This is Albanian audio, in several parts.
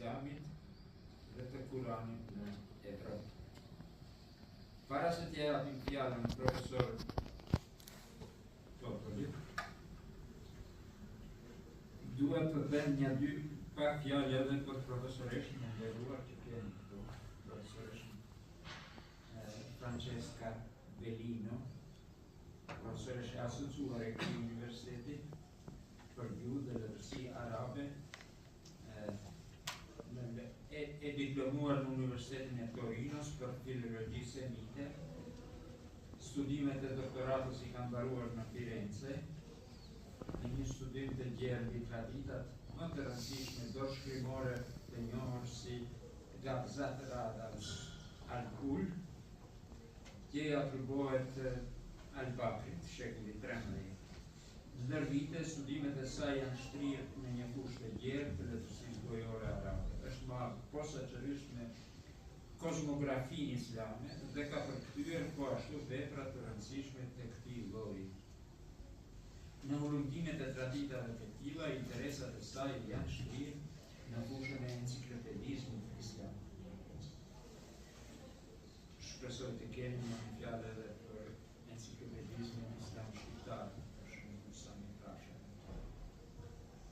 Islamit dhe të Kuranit në Evropë. Para se t'ja japim fjalën profesor Topolit, duhet të them një dy pak fjalë edhe për profesoreshën e nderuar që kemi këtu, profesoreshën Francesca Bellino, profesoreshë e asociuar e këtij universiteti për gjuhë dhe letërsi arabe, e diplomuar në Universitetin e Torinos për filologji semite. Studimet e doktoratës i kanë mbaruar në Firenze, në një studim të gjerë mbi traditat më të rëndësishme dorëshkrimore të njohur si Gabzat Rada al-Kul, që i atribuohet Al-Bakrit, shekulli 13. Ndër vite, studimet e saj janë shtrirë në një fushë të gjerë të letërsisë gojore arabe. Është ma posaçërisht me kozmografinë islame dhe ka përkthyer po ashtu vepra të rëndësishme të këtij lloji. Në ulëndimet e traditave të tilla, interesat e saj janë shtrirë në fushën e enciklopedizmit islam. Shpresoj të keni një fjalë edhe për enciklopedizmin islam shqiptar.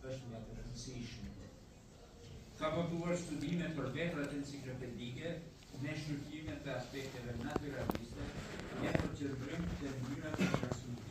Është nga të rëndësishme. Ka botuar studime për veprat enciklopedike me shqyrtime të aspekteve naturaliste, me përqendrim të mënyrat e transmetimit